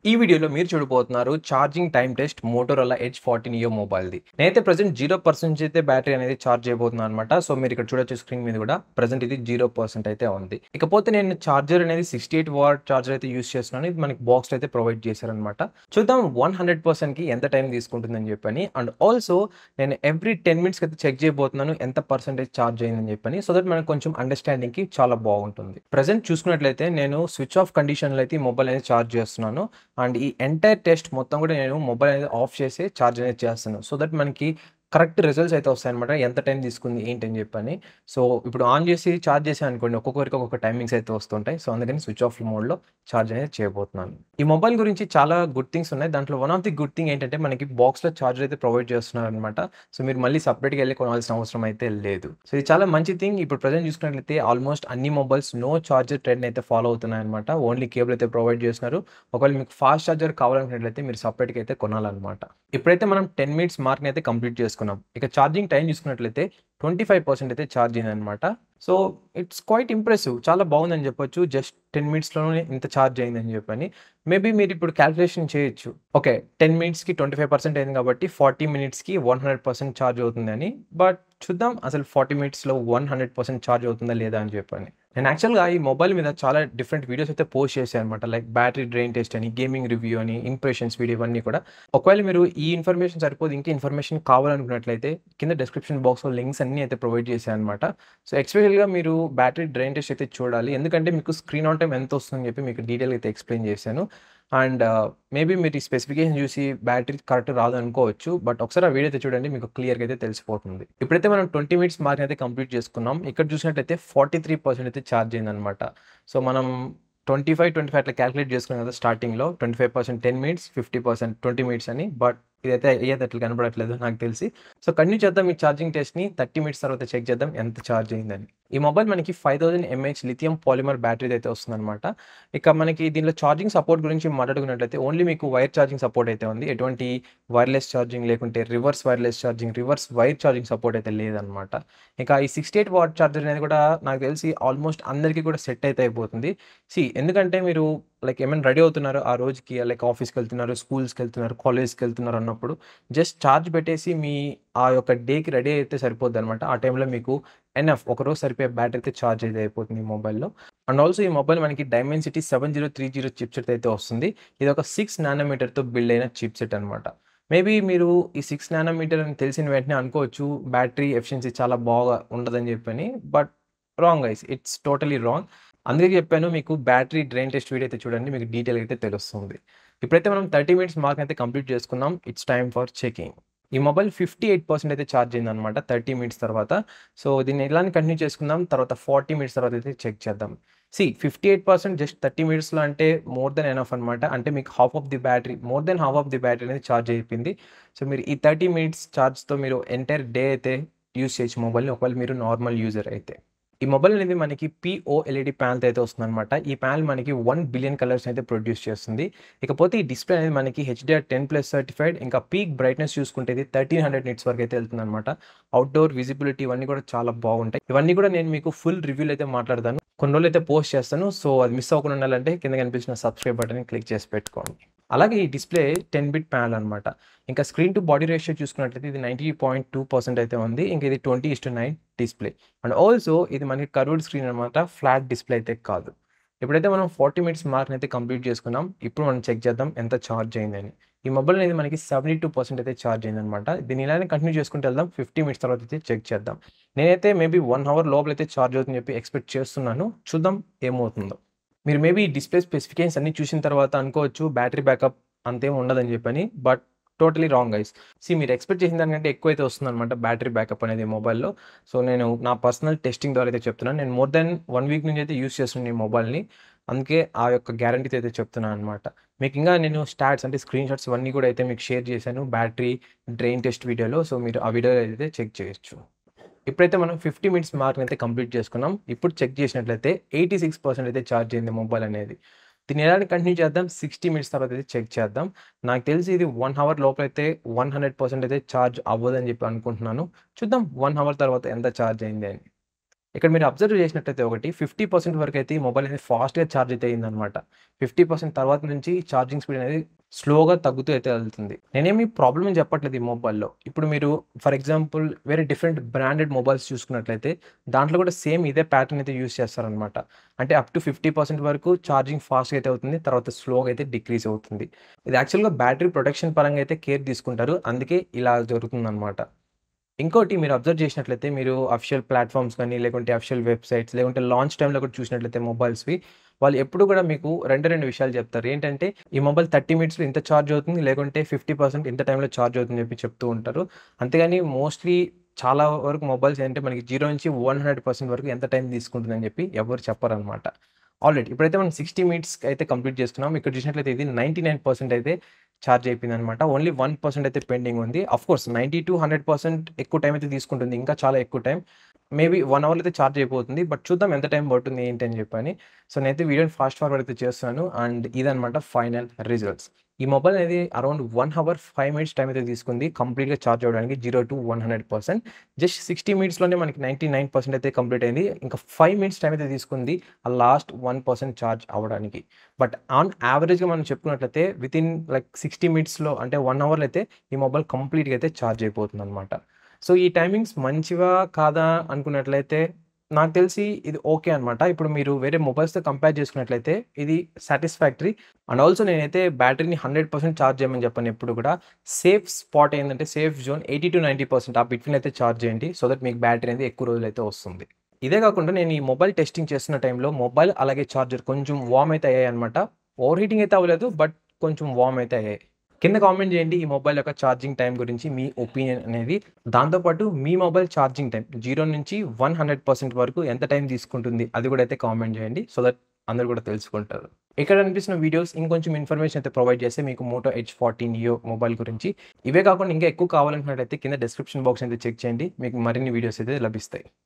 ఈ వీడియోలో మీరు చూడబోతున్నారు charging time test Motorola Edge 14 Neo మొబైల్‌ది. నేనైతే ప్రెజెంట్ 0% నుంచి అయితే బ్యాటరీ అనేది ఛార్జ్ చేయబోతున్నాను అనమాట. సో మీరు ఇక్కడ చూడొచ్చు స్క్రీన్ మీద కూడా ప్రెజెంట్ ఇది 0% అయితే ఉంది. ఇకపోతే నేను ఛార్జర్ అనేది 68 వాట్ ఛార్జర్ అయితే యూజ్ చేస్తున్నాను. ఇది మనకి బాక్స్‌లో అయితే ప్రొవైడ్ చేశారనమాట. చూద్దాం 100%కి ఎంత టైం తీసుకుంటుందని చెప్పని. అండ్ ఆల్సో నేను ఎవ్రీ 10 మినిట్స్‌కి అయితే చెక్ చేయబోతున్నాను ఎంత పర్సెంటేజ్ ఛార్జ్ అయిందని చెప్పని. సో దట్ మనకు కొంచెం అండర్‌స్టాండింగ్‌కి చాలా బాగుంటుంది. ప్రెజెంట్ చూసుకున్నట్లయితే నేను స్విచ్ ఆఫ్ కండిషన్‌లో అయితే ఈ మొబైల్ అనేది ఛార్జ్ చేస్తున్నాను. అండ్ ఈ ఎంటైర్ టెస్ట్ మొత్తం కూడా నేను మొబైల్ అనేది ఆఫ్ చేసి ఛార్జ్ అనేది చేస్తాను. సో దట్ మనకి కరెక్ట్ రిజల్ట్స్ అయితే వస్తాయన్నమాట. ఎంత టైం తీసుకుంది ఏంటి అని చెప్పని. సో ఇప్పుడు ఆన్ చేసి ఛార్జ్ చేశాననుకోండి ఒక్కొక్కరికి ఒక్కొక్క టైమింగ్స్ అయితే వస్తుంటాయి. సో అందుకని స్విచ్ ఆఫ్ మోడ్‌లో ఛార్జ్ అనేది చేయబోతున్నాను. ఈ మొబైల్ గురించి చాలా గుడ్ థింగ్స్ ఉన్నాయి. దాంట్లో one of the good thing ఏంటంటే మనకి బాక్స్‌లో ఛార్జర్ అయితే ప్రొవైడ్ చేస్తున్నారనమాట. సో మీరు మళ్ళీ సెపరేట్‌గా ఎళ్లి కొనాల్సిన అవసరం అయితే లేదు. సో ఇది చాలా మంచి థింగ్. ఇప్పుడు ప్రెజెంట్ చూసుకున్నట్లయితే ఆల్మోస్ట్ అన్ని మొబైల్స్ నో ఛార్జర్ ట్రెండ్ అయితే ఫాలో అవుతున్నాయన్నమాట. ఓన్లీ కేబుల్ అయితే ప్రొవైడ్ చేస్తున్నారు. ఒకవేళ మీకు ఫాస్ట్ ఛార్జర్ కావాలనుకున్నట్లయితే మీరు సెపరేట్‌గా అయితే కొనాలన్నమాట. ఇప్పుడైతే మనం 10 మినిట్స్ మార్క్‌ని అయితే కంప్లీట్ చేసుకున్నాం. ఇక ఛార్జింగ్ టైం చూసుకున్నట్లయితే 25% అయితే ఛార్జ్ అయిందన్నమాట. So it's quite impressive. చాలా బాగుందని చెప్పొచ్చు. జస్ట్ 10 మినిట్స్‌లోనే ఇంత ఛార్జ్ అయిందని చెప్పని. మేబీ మీరు ఇప్పుడు కాలిక్యులేషన్ చేయొచ్చు. ఓకే. 10 మినిట్స్‌కి 25% అయింది కాబట్టి 40 మినిట్స్‌కి 100% ఛార్జ్ అవుతుందని. బట్ చూద్దాం అసలు 40 మినిట్స్‌లో 100% ఛార్జ్ అవుతుందా లేదా అని చెప్పని. నేను యాక్చువల్‌గా ఈ మొబైల్ మీద చాలా డిఫరెంట్ వీడియోస్ అయితే పోస్ట్ చేశానన్నమాట. లైక్ బ్యాటరీ డ్రైన్ టెస్ట్ అని, గేమింగ్ రివ్యూ అని, ఇంప్రెషన్స్ వీడియో ఇవన్నీ కూడా. ఒకవేళ మీరు ఈ ఇన్ఫర్మేషన్ సరిపోదు ఇంకా ఇన్ఫర్మేషన్ కావాలనుకున్నట్లయితే కింద డిస్క్రిప్షన్ బాక్స్‌లో లింక్స్ అన్నీ అయితే ప్రొవైడ్ చేశానన్నమాట. సో ఎస్పెషల్‌గా మీరు బ్యాటరీ డ్రైన్ టెస్ట్ అయితే చూడాలి. ఎందుకంటే మీకు స్క్రీన్ ఆన్ టైమ్ ఎంత వస్తుందని చెప్పి మీకు డీటెయిల్‌గా అయితే ఎక్స్‌ప్లెయిన్ చేశాను. అండ్ మేబీ మీరు ఈ స్పెసిఫికేషన్ చూసి బ్యాటరీ కరెక్ట్ రాదనుకోవచ్చు. బట్ ఒకసారి ఆ వీడియో అయితే చూడండి మీకు క్లియర్‌గా అయితే తెలిసిపోతుంది. ఇప్పుడైతే మనం 20 మినిట్స్ మార్క్‌ని అయితే కంప్లీట్ చేసుకున్నాం. ఇక్కడ చూసినట్లయితే 43% అయితే ఛార్జ్ అయిందనమాట. సో మనం 25 అట్లా కాలిక్యులేట్ చేసుకున్నాం కదా స్టార్టింగ్‌లో 25% 10 మినిట్స్, 50% 20 మినిట్స్ అని. బట్ ఇదైతే అయ్యేటట్లు కనపడట్లేదు నాకు తెలిసి. సో కంటిన్యూ చేద్దాం ఈ ఛార్జింగ్ టెస్ట్‌ని. 30 మినిట్స్ తర్వాత చెక్ చేద్దాం ఎంత ఛార్జ్ అయిందని. ఈ మొబైల్ మనకి 5000 ఎంఏహెచ్ లిథియం పాలిమర్ బ్యాటరీది అయితే వస్తుందనమాట. ఇక మనకి దీనిలో ఛార్జింగ్ సపోర్ట్ గురించి మాట్లాడుకున్నట్లయితే ఓన్లీ మీకు వైర్ ఛార్జింగ్ సపోర్ట్ అయితే ఉంది. ఎటువంటి వైర్‌లెస్ ఛార్జింగ్ లేకుంటే reverse wireless charging, reverse wire charging support అయితే లేదనమాట. ఇక ఈ 68 వాట్ ఛార్జర్ అనేది కూడా నాకు తెలిసి ఆల్మోస్ట్ అందరికీ కూడా సెట్ అయితే అయిపోతుంది. ఎందుకంటే మీరు లైక్ ఏమైనా రెడీ అవుతున్నారు ఆ రోజుకి లైక్ ఆఫీస్‌కెళ్తున్నారు, స్కూల్స్‌కెళ్తున్నారు, కాలేజ్‌కెళ్తున్నారు అన్నప్పుడు జస్ట్ ఛార్జ్ పెట్టేసి మీ ఆ యొక్క డేకి రెడీ అయితే సరిపోద్దనమాట. ఆ టైంలో మీకు ఎనఫ్ ఒకరోజు సరిపోయే బ్యాటరీ అయితే ఛార్జ్ అయితే అయిపోతుంది ఈ మొబైల్‌లో. అండ్ ఆల్సో ఈ మొబైల్ మనకి డైమెన్సిటీ 7030 చిప్‌సెట్ అయితే వస్తుంది. ఇది ఒక 6 నానోమీటర్‌తో బిల్డ్ అయిన చిప్‌సెట్ అనమాట. మేబీ మీరు ఈ 6 నానోమీటర్ అని తెలిసిన వెంటనే అనుకోవచ్చు బ్యాటరీ ఎఫిషియన్సీ చాలా బాగా ఉండదని చెప్పని. But wrong guys. It's totally wrong. అందుకే చెప్పాను మీకు బ్యాటరీ డ్రైన్ టెస్ట్ వీడియో అయితే చూడండి. మీకు డీటెయిల్‌గా అయితే తెలుస్తుంది. ఇప్పుడైతే మనం 30 మినిట్స్ మార్క్‌ని అయితే కంప్లీట్ చేసుకున్నాం. It's time for checking. ఈ మొబైల్ 58% అయితే ఛార్జ్ అయిందనమాట 30 మినిట్స్ తర్వాత. సో దీన్ని ఇలానే కంటిన్యూ చేసుకుందాం. తర్వాత 40 మినిట్స్ తర్వాత అయితే చెక్ చేద్దాం. 58% జస్ట్ 30 మినిట్స్‌లో అంటే మోర్ దెన్ ఎనఫ్ అనమాట. అంటే మీకు half of the battery more than half of the battery అనేది ఛార్జ్ అయిపోయింది. సో మీరు ఈ 30 మినిట్స్ ఛార్జ్‌తో మీరు ఎంటైర్ డే అయితే యూజ్ చేయొచ్చు మొబైల్‌ని. ఒకవేళ మీరు నార్మల్ యూజర్ అయితే. ఈ మొబైల్ అనేది మనకి పీఓఎల్ఈడీ ప్యానెల్‌తో అయితే వస్తుందనమాట. ఈ ప్యానెల్ మనకి 1 బిలియన్ కలర్స్ అయితే ప్రొడ్యూస్ చేస్తుంది. ఇకపోతే ఈ డిస్‌ప్లే అనేది మనకి HDR10+ సర్టిఫైడ్. ఇంకా పీక్ బ్రైట్‌నెస్ చూసుకుంటే ఇది 1300 నిట్స్ వరకు అయితే వెళ్తుందనమాట. అవుట్‌డోర్ విజిబిలిటీ ఇవన్నీ కూడా చాలా బాగుంటాయి. ఇవన్నీ కూడా నేను మీకు ఫుల్ రివ్యూలో అయితే మాట్లాడతాను. కొన్ని రోజులైతే పోస్ట్ చేస్తాను. సో అది మిస్ అవ్వకుండా ఉండాలంటే కింద కనిపిస్తున్న సబ్స్క్రైబ్ బటన్‌ని క్లిక్ చేసి పెట్టుకోండి. అలాగే ఈ డిస్‌ప్లే 10 బిట్ ప్యానెల్ అనమాట. ఇంకా స్క్రీన్ టు బాడీ రేషియో చూసుకున్నట్లయితే ఇది 90.2% అయితే ఉంది. ఇంక ఇది 20:9 డిస్‌ప్లే. అండ్ ఆల్సో ఇది మనకి కర్వ్డ్ స్క్రీన్ అనమాట. ఫ్లాట్ డిస్‌ప్లే అయితే కాదు. ఇప్పుడైతే మనం 40 మినిట్స్ మార్క్‌ని అయితే కంప్లీట్ చేసుకున్నాం. ఇప్పుడు మనం చెక్ చేద్దాం ఎంత ఛార్జ్ అయిందని. ఈ మొబైల్ అనేది మనకి 72% అయితే ఛార్జ్ అయిందనమాట. దీన్ని ఇలానే కంటిన్యూ చేసుకుంటూ వెళ్దాం. 50 మినిట్స్ తర్వాత అయితే చెక్ చేద్దాం. నేనైతే మేబీ 1 అవర్ లోపలైతే ఛార్జ్ అవుతుందని చెప్పి ఎక్స్‌పెక్ట్ చేస్తున్నాను. చూద్దాం ఏమవుతుందో. మీరు మేబీ డిస్‌ప్లే స్పెసిఫికేషన్స్ అన్నీ చూసిన తర్వాత అనుకోవచ్చు బ్యాటరీ బ్యాకప్ అంతేం ఉండదని చెప్పని. But totally wrong guys. మీరు ఎక్స్‌పెక్ట్ చేసిన దానికంటే ఎక్కువైతే వస్తుందనమాట బ్యాటరీ బ్యాకప్ అనేది మొబైల్‌లో. సో నేను నా పర్సనల్ టెస్టింగ్ ద్వారా అయితే చెప్తున్నాను. నేను మోర్ దెన్ 1 వీక్ నుంచి అయితే యూజ్ చేస్తున్నాను ఈ మొబైల్‌ని. అందుకే ఆ యొక్క గ్యారంటీతో అయితే చెప్తున్నాను అనమాట. మీకు ఇంకా నేను స్టాట్స్ అంటే స్క్రీన్ షాట్స్ ఇవన్నీ కూడా అయితే మీకు షేర్ చేశాను బ్యాటరీ డ్రైన్ టెస్ట్ వీడియోలో. సో మీరు ఆ వీడియోలో అయితే చెక్ చేయొచ్చు. ఇప్పుడైతే మనం 50 మినిట్స్ మార్క్‌ని అయితే కంప్లీట్ చేసుకున్నాం. ఇప్పుడు చెక్ చేసినట్లయితే 86% అయితే ఛార్జ్ అయింది మొబైల్ అనేది. దీన్ని ఎలానే కంటిన్యూ చేద్దాం. 60 మినిట్స్ తర్వాత అయితే చెక్ చేద్దాం. నాకు తెలిసి ఇది 1 అవర్ లోపలైతే 100% అయితే ఛార్జ్ అవ్వదని చెప్పి అనుకుంటున్నాను. చూద్దాం 1 అవర్ తర్వాత ఎంత ఛార్జ్ అయింది అని. ఇక్కడ మీరు అబ్జర్వ్ చేసినట్టయితే ఒకటి 50% వరకైతే ఈ మొబైల్ అనేది ఫాస్ట్‌గా ఛార్జ్ అయితే అయిందనమాట. 50% తర్వాత నుంచి ఛార్జింగ్ స్పీడ్ అనేది స్లోగా తగ్గుతూ అయితే వెళ్తుంది. నేనేమి ప్రాబ్లమ్ అని చెప్పట్లేదు ఈ మొబైల్‌లో. ఇప్పుడు మీరు ఫర్ ఎగ్జాంపుల్ వేరే డిఫరెంట్ బ్రాండెడ్ మొబైల్స్ చూసుకున్నట్లయితే దాంట్లో కూడా సేమ్ ఇదే ప్యాటర్న్ అయితే యూజ్ చేస్తారనమాట. అంటే అప్ టు 50% వరకు ఛార్జింగ్ ఫాస్ట్‌గా అయితే అవుతుంది. తర్వాత స్లోగా అయితే డిక్రీజ్ అవుతుంది. ఇది యాక్చువల్‌గా బ్యాటరీ ప్రొటెక్షన్ పరంగా అయితే కేర్ తీసుకుంటారు. అందుకే ఇలా జరుగుతుందనమాట. ఇంకోటి మీరు అబ్జర్వ్ చేసినట్లయితే మీరు అఫీషియల్ ప్లాట్‌ఫార్మ్స్ గాని, లేకుంటే అఫీషియల్ వెబ్‌సైట్స్, లేకుంటే లాంచ్ టైమ్‌లో కూడా చూసినట్లయితే మొబైల్స్‌వి, వాళ్ళు ఎప్పుడు కూడా మీకు రెండు విషయాలు చెప్తారు. ఏంటంటే, ఈ మొబైల్ 30 మినిట్స్‌లో ఇంత ఛార్జ్ అవుతుంది, లేకుంటే 50% ఇంత టైంలో ఛార్జ్ అవుతుందని చెప్పి చెప్తూ ఉంటారు. అంతేగాని మోస్ట్‌లీ చాలా వరకు మొబైల్స్ ఏంటంటే మనకి 0 నుంచి 100% వరకు ఎంత టైం తీసుకుంటుందని చెప్పి ఎవరు చెప్పరనమాట. ఆల్రెడీ ఇప్పుడైతే మనం 60 మినిట్స్‌కి అయితే కంప్లీట్ చేసుకున్నాం. ఇక్కడ చూసినట్లయితే ఇది 99% అయితే ఛార్జ్ అయిపోయిందనమాట. ఓన్లీ 1% అయితే పెండింగ్ ఉంది. ఆఫ్‌కోర్స్ 90-100% ఎక్కువ టైం అయితే తీసుకుంటుంది. ఇంకా చాలా ఎక్కువ టైం. మేబీ 1 అవర్‌లో అయితే ఛార్జ్ అయిపోతుంది. బట్ చూద్దాం ఎంత టైం పడుతుంది ఏంటి అని చెప్పని. సో, నేనైతే వీడియోని ఫాస్ట్ ఫార్వర్డ్ అయితే చేస్తున్నాను. అండ్ ఇదనమాట ఫైనల్ రిజల్ట్స్. ఈ మొబైల్ అనేది అరౌండ్ 1 అవర్ 5 మినిట్స్ టైం అయితే తీసుకుంది కంప్లీట్‌గా ఛార్జ్ అవ్వడానికి 0-100%. జస్ట్ 60 మినిట్స్‌లోనే మనకి 99% అయితే కంప్లీట్ అయింది. ఇంకా 5 మినిట్స్ టైం అయితే తీసుకుంది ఆ లాస్ట్ 1% ఛార్జ్ అవ్వడానికి. బట్ ఆన్ యావరేజ్‌గా మనం చెప్పుకున్నట్లయితే వితిన్ లైక్ 60 మినిట్స్‌లో అంటే 1 అవర్‌లో అయితే ఈ మొబైల్ కంప్లీట్‌గా అయితే ఛార్జ్ అయిపోతుందనమాట. సో, ఈ టైమింగ్స్ మంచివా? కాదా? అనుకున్నట్లయితే నాకు తెలిసి ఇది ఓకే అనమాట. ఇప్పుడు మీరు వేరే మొబైల్స్‌తో కంపేర్ చేసుకున్నట్లయితే ఇది సాటిస్ఫాక్టరీ. అండ్ ఆల్సో నేనైతే బ్యాటరీని 100% ఛార్జ్ చేయమని చెప్పను ఎప్పుడు కూడా. సేఫ్ స్పాట్ ఏందంటే సేఫ్ జోన్ 80-90% ఆ బిట్వీన్ అయితే ఛార్జ్ చేయండి. సో దట్ మీకు బ్యాటరీ అనేది ఎక్కువ రోజులైతే వస్తుంది. ఇదే కాకుండా నేను ఈ మొబైల్ టెస్టింగ్ చేస్తున్న టైంలో మొబైల్ అలాగే చార్జర్ కొంచెం వార్మ్ అయితే అయ్యాయన్నమాట. ఓవర్ హీటింగ్ అయితే అవ్వలేదు. బట్ కొంచెం వార్మ్ అయితే అయ్యాయి. కింద కామెంట్ చేయండి ఈ మొబైల్ యొక్క ఛార్జింగ్ టైం గురించి మీ ఒపీనియన్ అనేది. దాంతో పాటు మీ మొబైల్ ఛార్జింగ్ టైం 0 నుంచి 100% వరకు ఎంత టైం తీసుకుంటుంది అది కూడా అయితే కామెంట్ చేయండి. సో దట్ అందరూ కూడా తెలుసుకుంటారు. ఇక్కడ కనిపిస్తున్న వీడియోస్ ఇంకొంచెం ఇన్ఫర్మేషన్ అయితే ప్రొవైడ్ చేస్తే మీకు మోటో ఎడ్జ్ 14 నియో మొబైల్ గురించి. ఇవే కాకుండా ఇంకా ఎక్కువ కావాలనుకున్నట్లయితే కింద డిస్క్రిప్షన్ బాక్స్ అయితే చెక్ చేయండి. మీకు మరిన్ని వీడియోస్ అయితే లభిస్తాయి.